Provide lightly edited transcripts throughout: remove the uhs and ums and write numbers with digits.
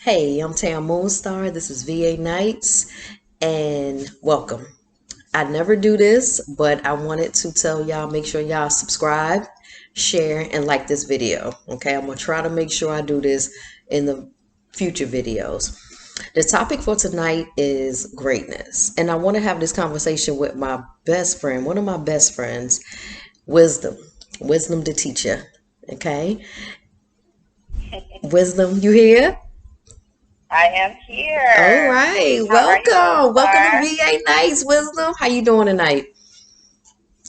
Hey, I'm Tam Moonstar. This is VA Nights, and welcome. I never do this, but I wanted to tell y'all make sure y'all subscribe, share, and like this video. Okay, I'm gonna try to make sure I do this in the future videos. The topic for tonight is greatness, and I want to have this conversation with my best friend, one of my best friends, Wisdom. Wisdom the teacher. Okay, Wisdom, you here? I am All here. right, How are you, Moon welcome to Star? VA Nights, Wisdom. How you doing tonight?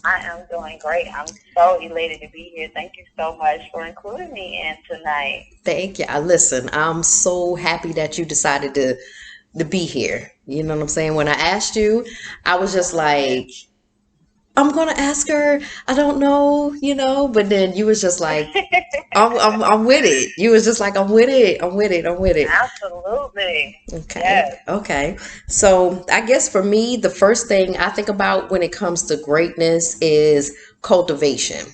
I am doing great. I'm so elated to be here. Thank you so much for including me in tonight. Thank you. Listen, I'm so happy that you decided to be here. You know what I'm saying? When I asked you, I was just Yes. like, I'm gonna ask her. I don't know, but then you was just like, I'm with it. You was just like, I'm with it. I'm with it. I'm with it. Absolutely. Okay. Yes. Okay. So I guess for me, the first thing I think about when it comes to greatness is cultivation,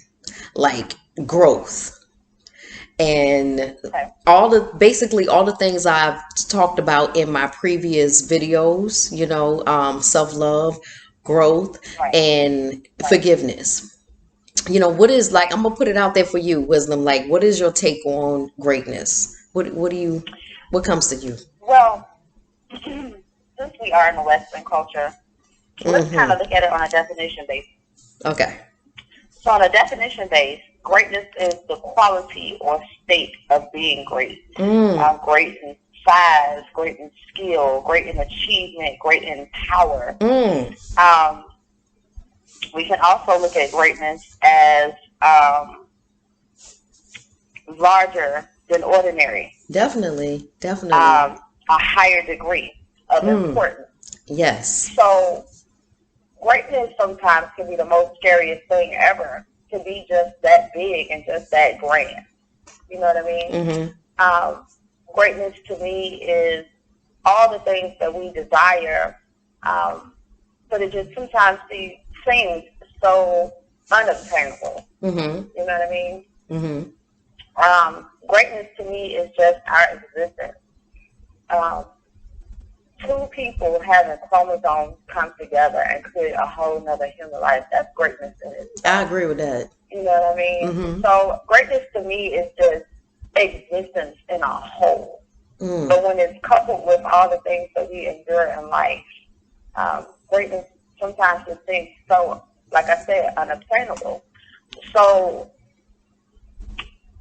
like growth. And Okay. basically all the things I've talked about in my previous videos, self-love, growth, Right. and Right. forgiveness. What is like, Right. I'm gonna put it out there for you, Wisdom. Like, what is your take on greatness? What do you what comes to you? Well, since we are in the Western culture, let's kind Mm-hmm. of look at it on a definition basis. Okay. So, on a definition base, greatness is the quality or state of being great. Mm. Great in size, great in skill, great in achievement, great in power. Mm. Um, we can also look at greatness as um, larger than ordinary, Definitely. Definitely. um, a higher degree of Mm. importance. Yes. So, greatness sometimes can be the most scariest thing ever, to be just that big and just that grand. You know what I mean? Mm-hmm. Um, Greatness to me is all the things that we desire, um, but it just sometimes seems so unobtainable. Mm-hmm. You know what I mean? Mm-hmm. Greatness to me is just our existence. Um, Two people having chromosomes come together and create a whole nother human life. That's greatness in I itself. agree with that. You know what I mean? Mm-hmm. So greatness to me is just existence in a whole. Mm. But when it's coupled with all the things that we endure in life, greatness sometimes just seems so, like I said, unobtainable. So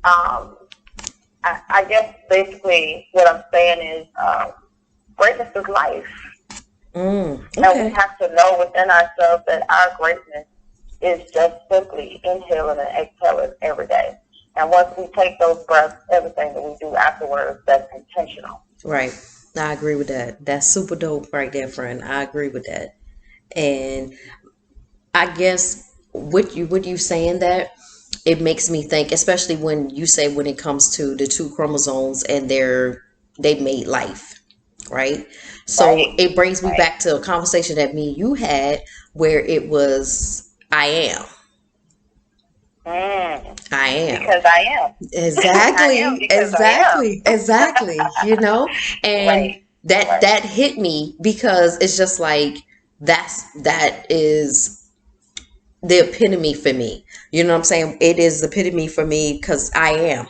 um, I guess basically what I'm saying is greatness is life. Mm. And we Okay. have to know within ourselves that our greatness is just simply inhaling and exhaling every day. And once we take those breaths, everything that we do afterwards, that's intentional. Right. I agree with that. That's super dope right there, friend. I agree with that. And I guess with you saying that, it makes me think, especially when you say when it comes to the two chromosomes and they made life, right? So Right? it brings me Right. back to a conversation that me and you had where it was I am. Mm, I am. because I am. I am Exactly, because I exactly, exactly. am. And Right. that Right. that hit me because it's just like that is the epitome for me. You know what I'm saying? It is the epitome for me because I am.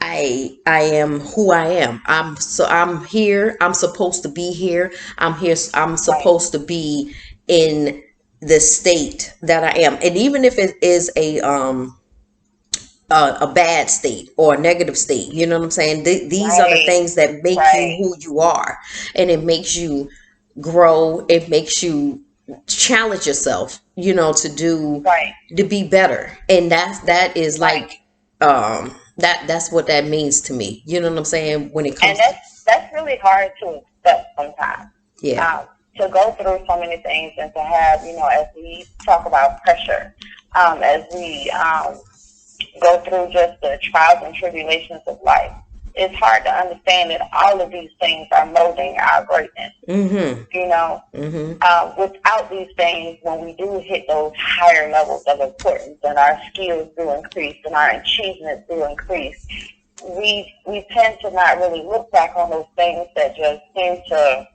I am who I am. I'm here. I'm supposed to be here. I'm here. I'm Right. supposed to be in the state that I am. And even if it is a bad state or a negative state. You know what I'm saying? These are the Right. things that make you Right. who you are, and it makes you grow. It makes you challenge yourself. Right. To be better, and that is Right. like that's what that means to me. You know what I'm saying? When it And comes to that's really hard to accept sometimes. yeah, Um, to go through so many things and to have, as we talk about pressure, as we go through just the trials and tribulations of life, it's hard to understand that all of these things are molding our greatness. mm-hmm, You know, mm-hmm, without these things, when we do hit those higher levels of importance and our skills do increase and our achievements do increase, we tend to not really look back on those things that just seem to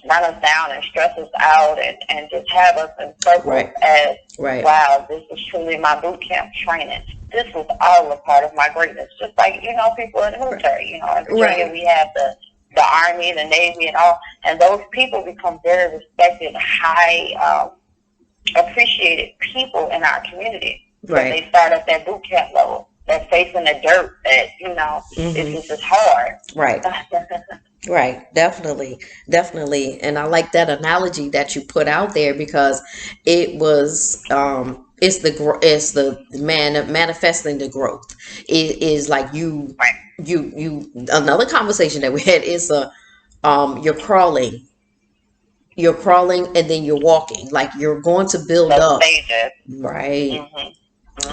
run us down and stress us out and just have us in circles Right. as, Right. wow, this is truly my boot camp training. This was all a part of my greatness. Just like, people in the military, in Virginia Right. we have the Army, the Navy, and all, and those people become very respected, high, appreciated people in our community because Right. they start at that boot camp level. They're facing the dirt that, it's just hard. Right. Right, definitely, definitely, and I like that analogy that you put out there because it was, it's the man manifesting the growth. It is like Right. you. Another conversation that we had is you're crawling, and then you're walking. Like you're going to build Those up, stages. right, Mhm.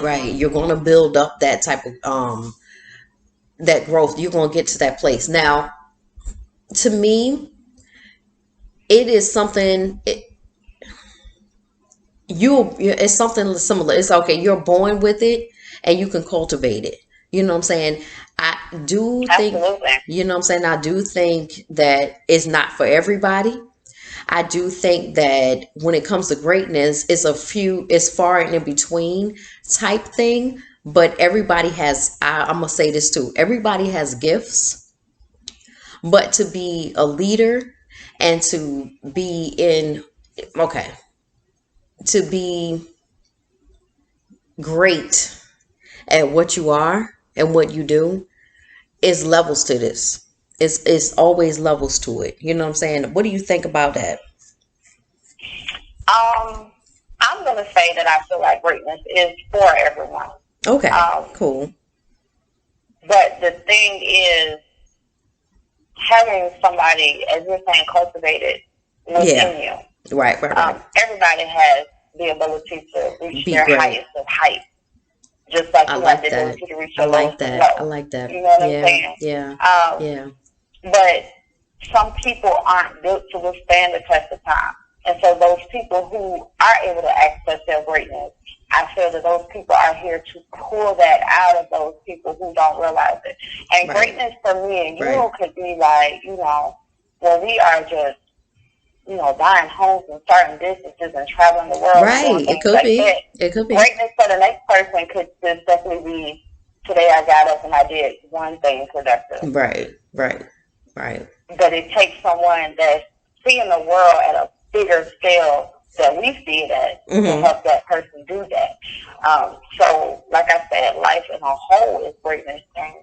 right. Mhm. You're going to build up that type of that growth. You're going to get to that place. Now, to me, it is something. It's something similar. It's okay, you're born with it and you can cultivate it. You know what I'm saying? I do think, Absolutely. I do think that it's not for everybody. I do think that when it comes to greatness, it's far and in between type thing. But everybody has, I'm going to say this too, everybody has gifts, but to be a leader and to be in, okay, to be great at what you are and what you do, is levels to this. It's always levels to it. You know what I'm saying? What do you think about that? Um, I'm gonna say that I feel like greatness is for everyone. Okay, Um, cool. but the thing is, having somebody, as you're saying, cultivated Yeah, within you. right, right, right. Everybody has the ability to reach Be their great. highest of heights, just like I you have like the that. ability to reach I your like lowest of that. I low. like that. You know what I'm Yeah, saying? yeah, Um, yeah. but some people aren't built to withstand the test of time. And so those people who are able to access their greatness, I feel that those people are here to pull that out of those people who don't realize it. And Right, greatness for me and right, you could be like, when we are just, buying homes and starting businesses and traveling the world and doing right. It things could like be. that. It could be. Greatness for the next person could just definitely be, today I got up and I did one thing productive. Right, right, right. But it takes someone that's seeing the world at a bigger scale that we see it at to Mm-hmm. help that person do that. So, like I said, life in a whole is greatness. And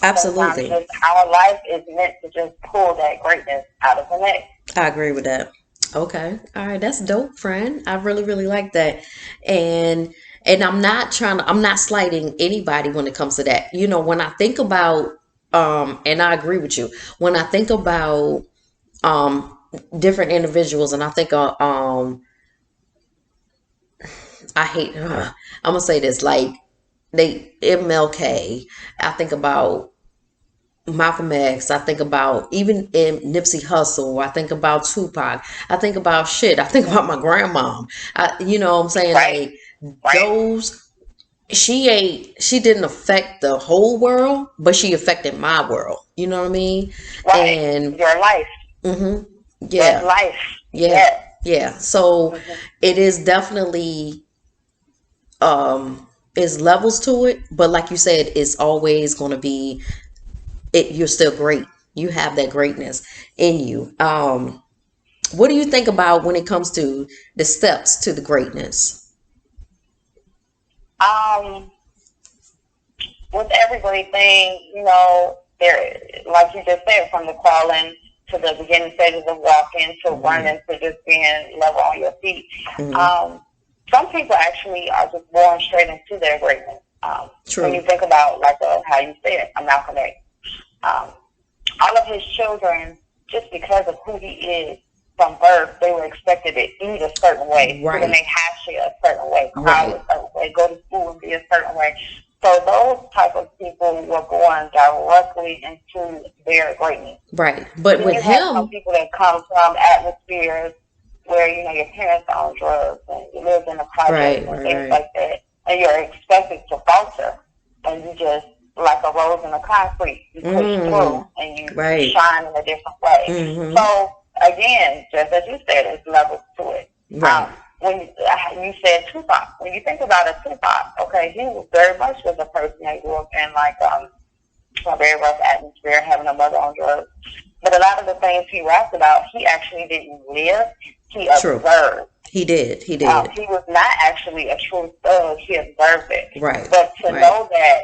sometimes Absolutely. just our life is meant to just pull that greatness out of the next. I agree with that. Okay. All right. That's dope, friend. I really, really like that. And I'm not slighting anybody when it comes to that. When I think about, and I agree with you, when I think about, um, different individuals and I think, I hate, I'm gonna say this, like MLK, I think about Malcolm X, I think about even in Nipsey Hussle, I think about Tupac, I think about shit, I think about my grandmom. You know what I'm saying? Right? Like Right? those, she didn't affect the whole world, but she affected my world. You know what I mean? Right. And Your life. hmm That yeah, life. yeah, Yes. yeah. So Mm-hmm. it is definitely, is levels to it, but like you said, it's always going to be it. You're still great. You have that greatness in you. What do you think about when it comes to the steps to the greatness? Um, with every great thing, there, like you just said, from the crawling to the beginning stages of walking to Hmm. running to just being level on your feet. Hmm. Um, some people actually are just born straight into their greatness. When you True. think about how you said, a Malcolm X, um, all of his children, just because of who he is from birth, they were expected to eat a certain way, Right. make hash a certain way, cry Right. a certain way, go to school and be a certain way. So those type of people were born directly into their greatness. Right. But Then with you have some him, people that come from atmospheres where, your parents are on drugs and you live in a project right. and Right. things Right. like that, and you're expected to falter, and you just like a rose in the concrete. You push through and you Right. shine in a different way. Mm-hmm. So again, just as you said, there's levels to it. Right. When you said Tupac, when you think about a Tupac, okay, he very much was a person that grew up in like a very rough atmosphere, having a mother on drugs. But a lot of the things he rapped about, he actually didn't live. He True. observed. He did. He did. He was not actually a true thug. He observed it. Right. But to Right. know that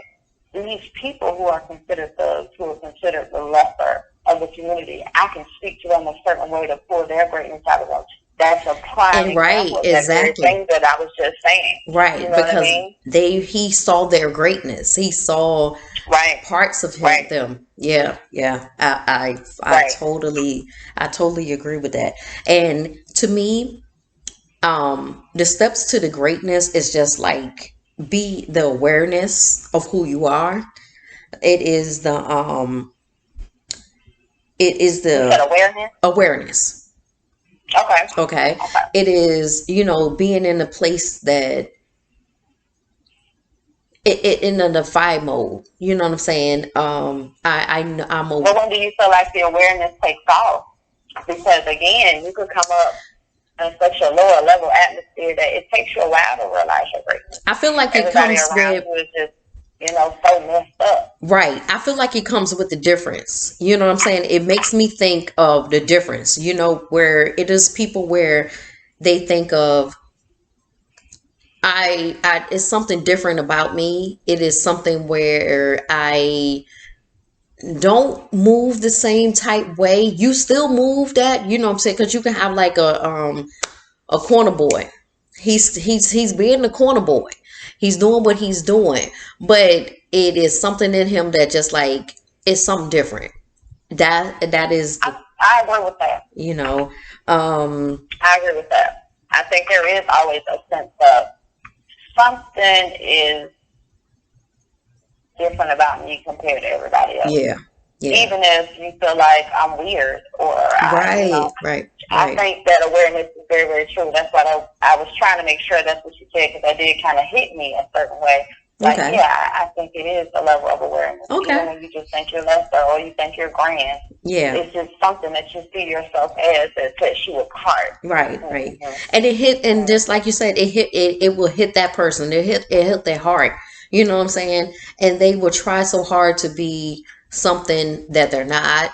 these people who are considered thugs, who are considered the lesser of the community, I can speak to them a certain way to pull their greatness out of them. That's a prime And right, example of that very exactly. thing that I was just saying. Right, You know what I because mean? he saw their greatness. He saw Right. parts of him, Right. them. Yeah, yeah. I Right. totally agree with that. And to me, the steps to the greatness is just like be the awareness of who you are. It is the You said awareness? awareness. Okay. Okay. Okay. It is, being in a place that it in a defy mode. You know what I'm saying? I'm a But when do you feel like the awareness takes off? Because again, you could come up in such a lower level atmosphere that it takes you a while to realize your greatness. I feel like it Everybody comes around with you is just, so messed up. right. I feel like it comes with the difference. You know what I'm saying? It makes me think of the difference, where it is people where they think of I it's something different about me. It is something where I don't move the same type way. You still move that, you know what I'm saying? Because you can have like a corner boy. He's being the corner boy. He's doing what he's doing, but it is something in him that just like it's something different. That is, I agree with that. I agree with that. I think there is always a sense of something is different about me compared to everybody else. yeah, yeah, Even if you feel like I'm weird or right. I think that awareness is very, very true. That's why I was trying to make sure that's what you said, because that did kind of hit me a certain way. Like, Okay. yeah, I think it is a level of awareness. Okay. Even when you just think you're lesser or you think you're grand, Yeah. it's just something that you see yourself as that sets you apart. Right, right. And it hit, and just like you said, it will hit that person. It hit their heart. You know what I'm saying? And they will try so hard to be something that they're not.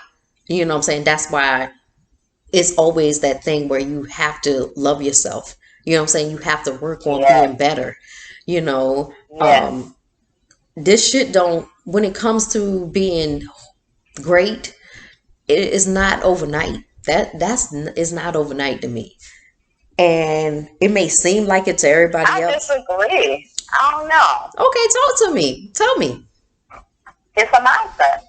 You know what I'm saying? That's why it's always that thing where you have to love yourself. You know what I'm saying? You have to work on being better. This shit don't, when it comes to being great, it is not overnight. That's is not overnight to me. And it may seem like it to everybody else. I disagree. I don't know. Okay, talk to me. Tell me. It's a mindset.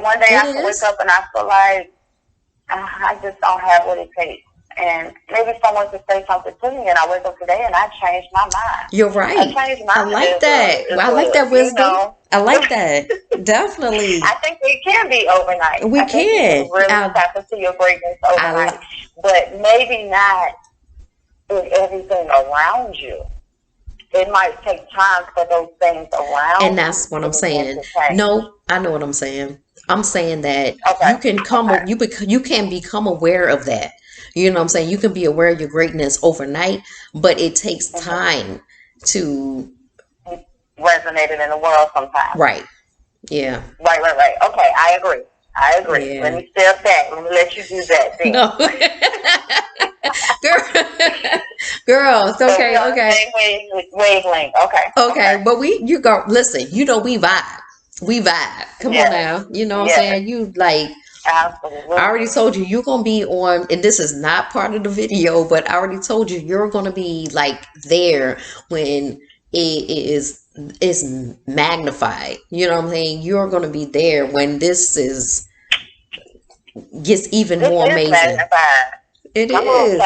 One day I can wake up and I feel like I just don't have what it takes. And maybe someone could say something to me and I wake up today and I change my mind. You're right. I like that. I like that wisdom. I like that. Definitely. I think it can be overnight. We can. You really tap into your greatness overnight. But maybe not in everything around you. It might take time for those things around. And that's what I'm saying. No, I know what I'm saying. I'm saying that you can become aware of that. You know what I'm saying? You can be aware of your greatness overnight, but it takes time to resonate it in the world sometimes. Right. Yeah. Right. Okay, I agree. Yeah. Let me step back. Let me let you do that thing. No. Girl, it's okay. Okay. Wavelength. Okay. But you go, listen, we vibe. We vibe. Come on now. You know what I'm saying? You like, absolutely. I already told you you're going to be on, and this is not part of the video, but I already told you you're going to be like there when it's magnified. You know what I'm saying? You're going to be there when this gets even more amazing. Magnified. It I'm is.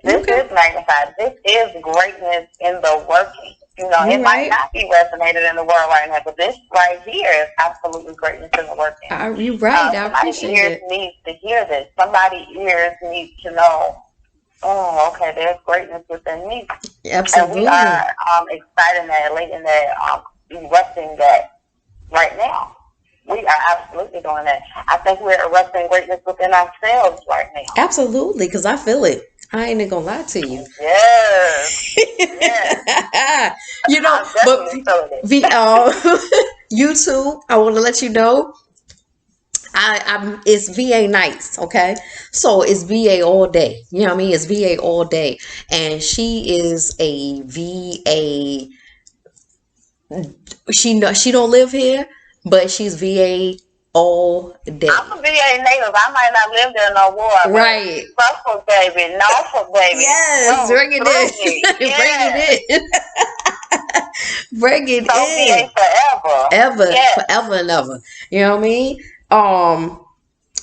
This is magnified. This is greatness in the working. It might not be resonated in the world right now, but this right here is absolutely greatness in the working. You're right. I appreciate it. Somebody's ears needs to hear this. Somebody's ears needs to know, oh, okay, there's greatness within me. Absolutely. And we are exciting that, elating that, erupting that right now. We are absolutely doing that. I think we're erecting greatness within ourselves right now. Absolutely, because I feel it. I ain't gonna lie to you. Yes, yes. You know, I'm but definitely feeling it. YouTube, I want to let you know, I'm it's VA nights, okay? So it's VA all day. You know what I mean? It's VA all day, and she is a VA. She don't live here, but she's VA all I'm day. a VA native. I might not live there no more, but Right. Suffolk, baby, Norfolk, baby, Yes, flow bring it through me. in. Bring Yes. it in. Bring it So VA in. forever. Ever, Yes. forever and ever. You know what I mean?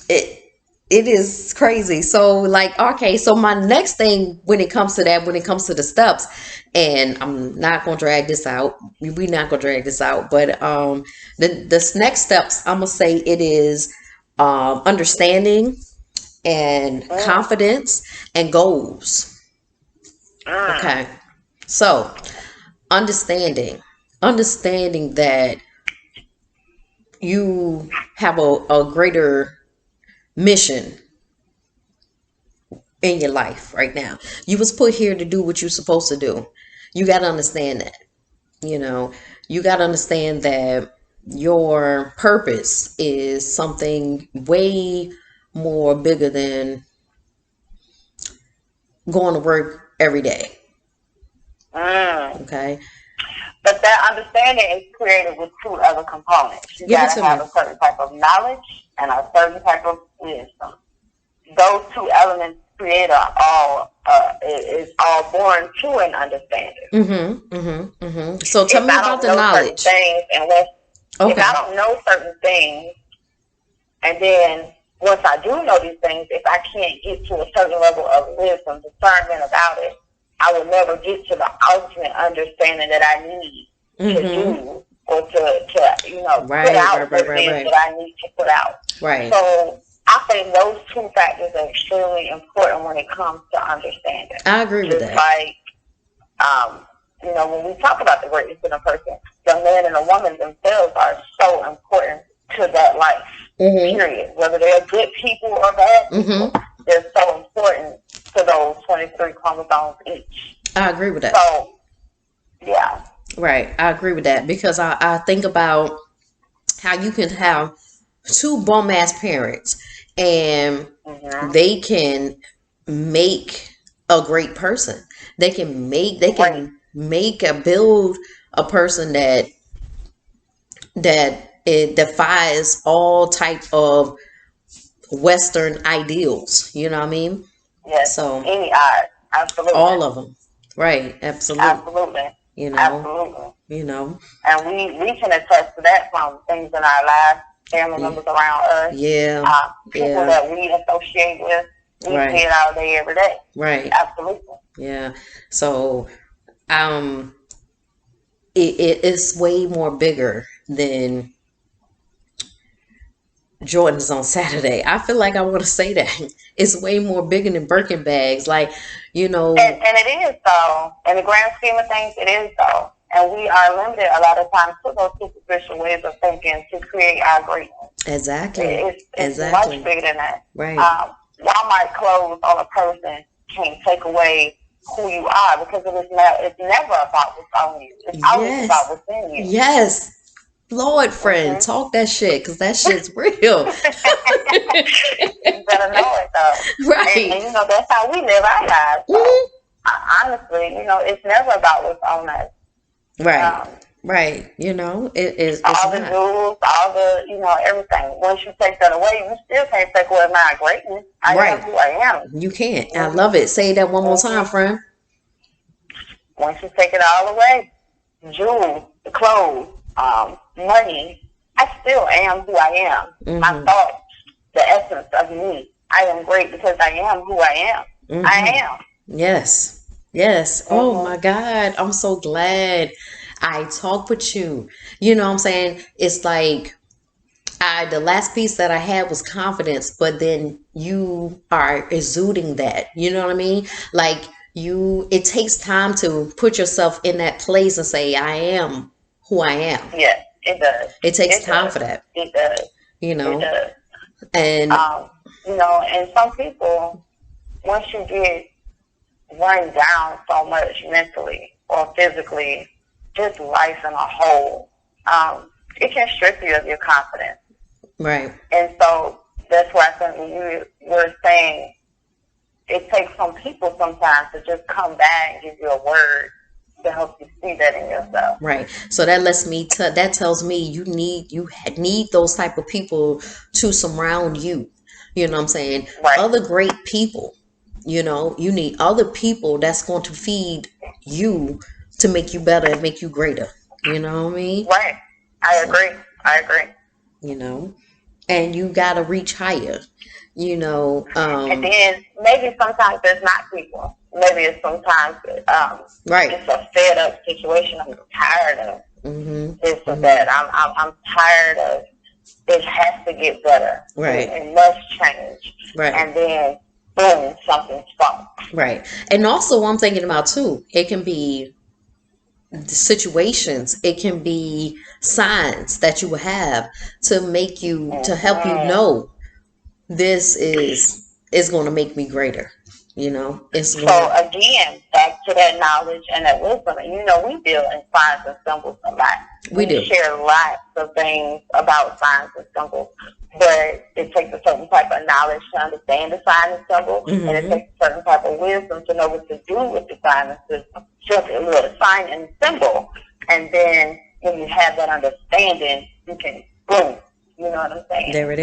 It it is crazy. So like, okay, so my next thing when it comes to that, when it comes to the steps, and I'm not gonna drag this out. We're not gonna drag this out, but the next steps, I'm gonna say it is understanding and Mm, confidence and goals. mm, Okay. So understanding that you have a greater mission in your life right now. You was put here to do what you're supposed to do. You got to understand that. You know, you got to understand that your purpose is something way more bigger than going to work every day. mm. Okay? But that understanding is created with two other components. You Give it got to to have me. a certain type of knowledge and a certain type of wisdom. Those two elements create is all born to an understanding. So tell If me I about don't the know certain knowledge. things, and if I Okay. don't know certain things, and then once I do know these things, if I can't get to a certain level of wisdom, discernment about it, I will never get to the ultimate understanding that I need to Mm-hmm. do or to put Right, right, out right, what it right, is right. that I need to put out. Right. So I think those two factors are extremely important when it comes to understanding. I agree with Just that. like when we talk about the greatness in a person, the man and the woman themselves are so important to that life, Mm-hmm. period. Whether they're good people or bad people, Mm-hmm. they're so important to those 23 chromosomes each. I agree with that. So, yeah. Right. I agree with that because I think about how you can have two bum ass parents and Mm-hmm. they can make a great person. They Great. can make a build a person that it defies all type of Western ideals. You know what I mean? Yes. So Any odds. Absolutely. all of them. Right. Absolutely. Absolutely. You know. Absolutely. You know. And we can attest to that from things in our lives, family Yeah. members around us, Yeah. people Yeah. that we associate with. We see Right. it all day, every day. Right. Absolutely. Yeah. So um it is way more bigger than Jordan's on Saturday. I feel like I want to say that. It's way more bigger than Birkin bags. Like, you know, And it is so. In the grand scheme of things, it is so. And we are limited a lot of times to those superficial ways of thinking to create our greatness. exactly. It's much Exactly. bigger than that. Right. Walmart clothes on a person can't take away who you are because it's never about what's on you. It's always about Yes. what's in you. Yes. Lord friend, Mm-hmm. talk that shit because that shit's real. You better know it though. Right. And that's how we live our lives. So Mhm. honestly, it's never about what's on us. Right. Um, Right. You know, it's all the not. jewels, all the everything. Once you take that away, you still can't take away my greatness. I am Right. who I am. You can't. I love Mm-hmm. it. Say that one more time, Mm-hmm. friend. Once you take it all away, jewels, the clothes, money, I still am who I am. My Mm-hmm. thoughts, the essence of me. I am great because I am who I am. I Mm-hmm. am. Yes. Yes. Oh my Mm-hmm. God. I'm so glad I talked with you. You know what I'm saying? It's like the last piece that I had was confidence, but then you are exuding that. You know what I mean? Like it takes time to put yourself in that place and say, I am who I am. Yes. It does. It takes It time does. for that, It does. you It know. does. And And some people, once you get run down so much mentally or physically, just life in a whole, it can strip you of your confidence. right. And so that's why I think when you were saying it takes some people sometimes to just come back and give you a word to help you see that in yourself. Right. So that lets me that tells me you need those type of people to surround you. You know what I'm saying? Right. Other great people. You need other people that's going to feed you to make you better and make you greater. You know what I mean? Right. I So, agree. I agree. And you got to reach higher. And then maybe sometimes there's not people. Maybe it's sometimes right. it's a fed up situation. I'm tired of this or Mm-hmm. that. I'm tired of it has to get better. Right. It must change. Right. And then boom, something sparks. Right. And also I'm thinking about too, it can be situations, it can be signs that you will have to make you to help you know this is going to make me greater. It's so again, back to that knowledge and that wisdom. And we deal in signs and symbols a lot. We do share lots of things about signs and symbols, but it takes a certain type of knowledge to understand the sign and symbol, and it takes a certain type of wisdom to know what to do with the sign and symbol. And then when you have that understanding, you can boom. You know what I'm saying? There it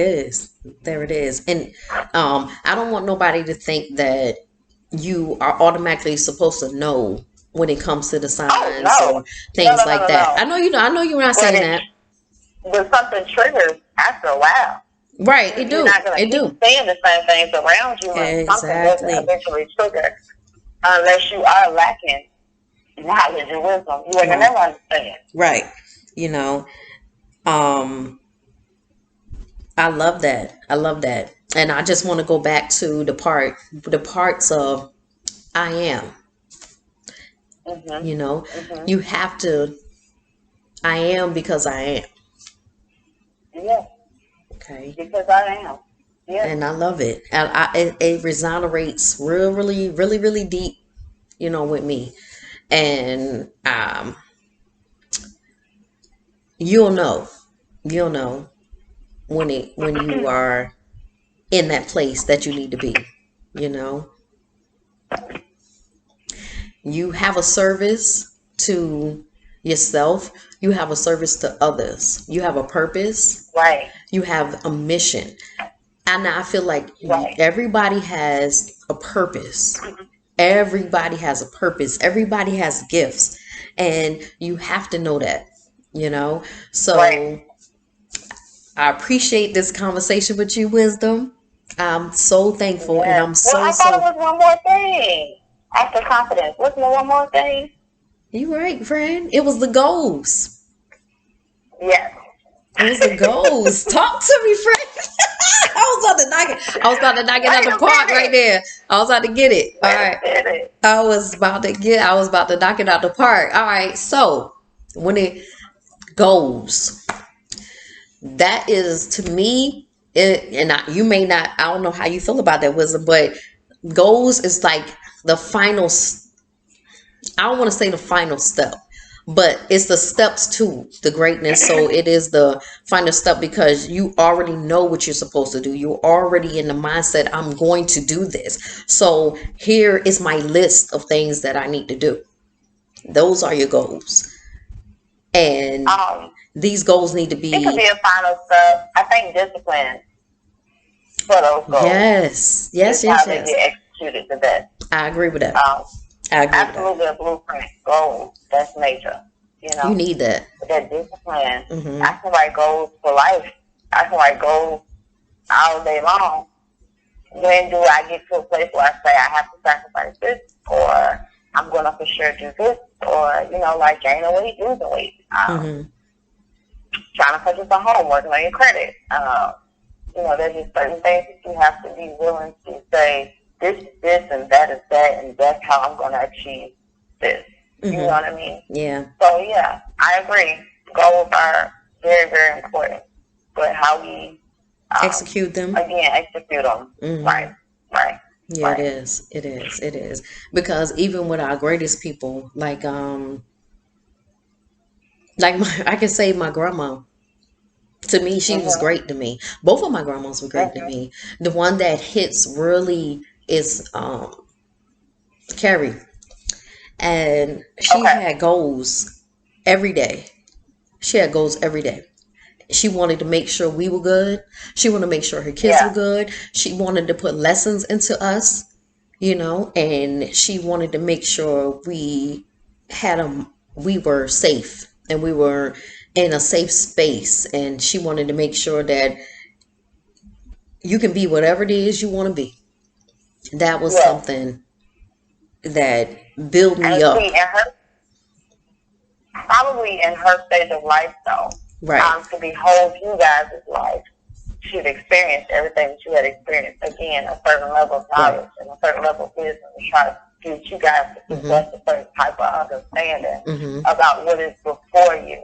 is. And I don't want nobody to think that you are automatically supposed to know when it comes to the signs or things like that. I know you're not saying that. But something triggers after a while. Right, it do. You're not going to keep saying the same things around you, and something doesn't eventually trigger unless you are lacking knowledge and wisdom. You will never understand. Right. I love that. And I just want to go back to the parts of I am. You have to, I am because I am. Yes. Okay. Because I am. Yes. And I love it. It resonates really, really, really deep, with me. And you'll know when you are in that place that you need to be. You have a service to yourself. You have a service to others. You have a purpose. Right. You have a mission. And I feel like everybody has a purpose. Everybody has a purpose. Everybody has gifts. And you have to know that, So I appreciate this conversation with you, Wisdom. I'm so thankful and I'm so I thought it was one more thing. After confidence. Wasn't there one more thing? You right, friend. It was the goals. Yes. It was the goals. Talk to me, friend. I was about to knock it out the park right there. I was about to get it. All right. I was about to knock it out the park. All right. So when it goes, that is to me, you may not, I don't know how you feel about that, Wisdom, but goals is like the final, I don't want to say the final step, but it's the steps to the greatness. So it is the final step because you already know what you're supposed to do. You're already in the mindset, I'm going to do this. So here is my list of things that I need to do. Those are your goals. And these goals need to be... It could be a final step. I think discipline for those goals. Yes. How they get executed the best. I agree with that. Absolutely a blueprint goal. That's major. You need that. But that discipline. I can write goals for life. I can write goals all day long. When do I get to a place where I say I have to sacrifice this, or I'm going to for sure do this, or like gain a weight, lose a weight. Trying to purchase a home, working on your credit. There's just certain things that you have to be willing to say, this is this, and that is that, and that's how I'm going to achieve this. You know what I mean? Yeah. So, yeah, I agree. Goals are very, very important. But how we, Execute them. again, execute them. Hmm. Right, right, Yeah, it right. is. It is. It is. Because even with our greatest people, like I can say my grandma. To me, she was Mhm, great to me. Both of my grandmas were great to mhm. me. The one that hits really is Carrie, and she Okay. had goals every day. She had goals every day. She wanted to make sure we were good. She wanted to make sure her kids were Yeah. good. She wanted to put lessons into us, and she wanted to make sure we were safe and we were in a safe space. And she wanted to make sure that you can be whatever it is you want to be. That was Yes. something that built me And see, up. in her probably in her stage of life, though, Right. to behold you guys' life, she'd experienced everything that you had experienced. Again, a certain level of Right. knowledge and a certain level of wisdom to try to get you guys to Mhm. possess a certain type of understanding Mhm. about what is before you.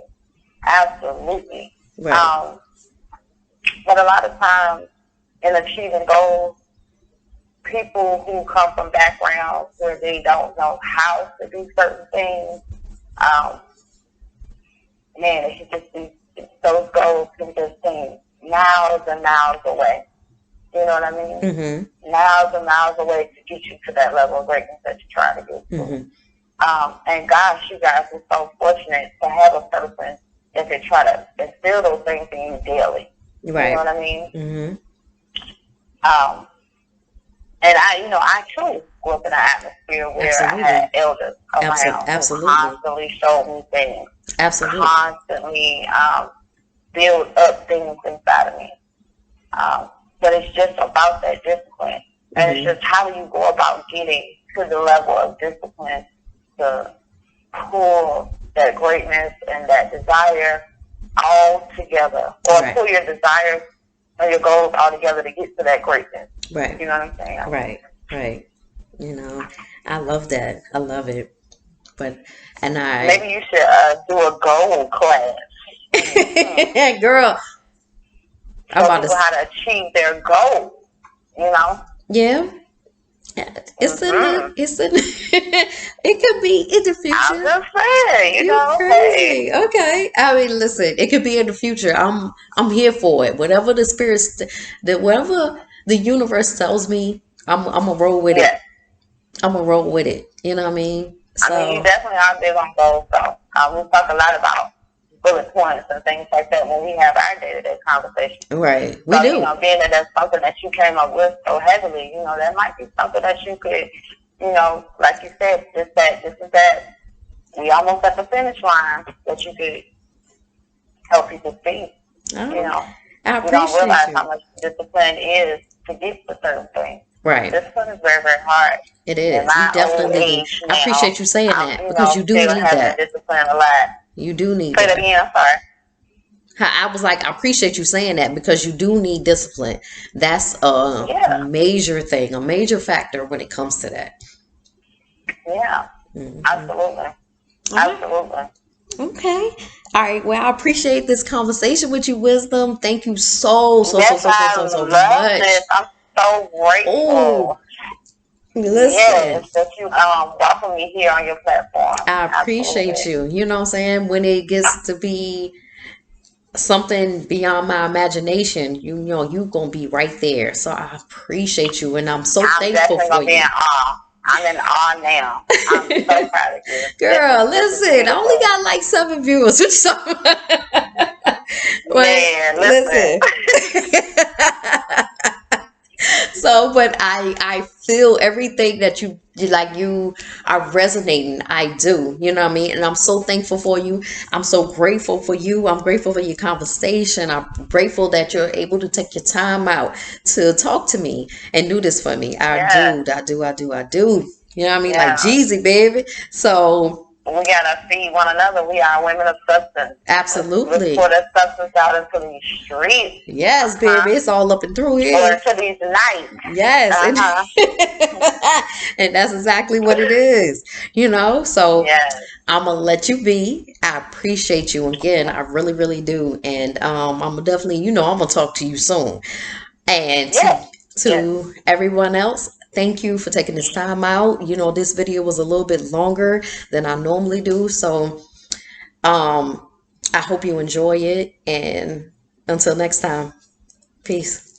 Absolutely. Right. Um, but a lot of times in achieving goals, people who come from backgrounds where they don't know how to do certain things, um, man, it should just be those goals can just seem miles and miles away. You know what I mean? Mhm. Miles and miles away to get you to that level of greatness that you're trying to get to. Mhm. And gosh, you guys are so fortunate to have a person that could try to instill those things in you daily. You know Right. what I mean? Mhm. Um, and I too grew up in an atmosphere where I had Absolutely. elders around who Absolutely. constantly showed me things, Absolutely. constantly build up things inside of me. Um, but it's just about that discipline. And it's Mhm. just how do you go about getting to the level of discipline to pull that greatness and that desire all together, or Right. pull your desires and your goals all together to get to that greatness. Right. You know what I'm saying? Right. Right. You know, I love that. I love it. But and I Maybe you should do a goal class. Mm-hmm. girl, I'm Show about to people how to achieve their goals. You know? yeah. Mm-hmm. It's in it could be in the I'm future. just saying, You hey. crazy. Okay. I mean, listen, it could be in the future. I'm here for it. Whatever the spirits that whatever the universe tells me, I'm gonna roll with it. Yes. I'm gonna roll with it. You know what I mean? I mean, you So, definitely are big on goals, though. We talk a lot about bullet points and things like that when we have our day-to-day conversations. right. We So, do. being that that's something that you came up with so heavily, that might be something that you could, like you said, this is that. We almost at the finish line that you could help people see. You Oh, know, I we don't appreciate realize you. how much discipline is to get to certain things. Right. Discipline is very, very hard. It In is. You my old definitely need. age I now, appreciate you saying I'm, that because you do still need having to that. discipline a lot. You do need Say it that. again, I'm sorry. I was like, I appreciate you saying that because you do need discipline. That's a Yeah, major thing, a major factor when it comes to that. yeah, Hmm. absolutely, All right. absolutely. Okay. All right. Well, I appreciate this conversation with you, Wisdom. Thank you so, so, so, Yes, so, so, I so, so love much. this. I'm so Oh, grateful. listen. Yes, that you welcome me here on your platform. I appreciate Absolutely. you. You know what I'm saying? When it gets to be something beyond my imagination, you gonna be right there. So I appreciate you and I'm so I'm thankful definitely for gonna be in you. awe. I'm in awe now. I'm so proud of you. Girl, This is listen, I only beautiful. got like 7 viewers. So but Man, listen. listen. So, but I feel everything that you are resonating. I do, you know what I mean? And I'm so thankful for you. I'm so grateful for you. I'm grateful for your conversation. I'm grateful that you're able to take your time out to talk to me and do this for me. I Yeah, do, I do, I do, I do. You know what I mean? Like yeah. Jeezy, baby. So We gotta feed one another. We are women of substance. Let's Absolutely. pour that substance out into these streets. Yes, baby, it's all up and through Or here. into these nights. Yes, and Uh-huh. and that's exactly what it is, you know. So Yes. I'm gonna let you be. I appreciate you again. I really, really do. And I'm gonna definitely, I'm gonna talk to you soon. And Yes. Yes. to everyone else, thank you for taking this time out. This video was a little bit longer than I normally do, so um, I hope you enjoy it. And until next time, peace.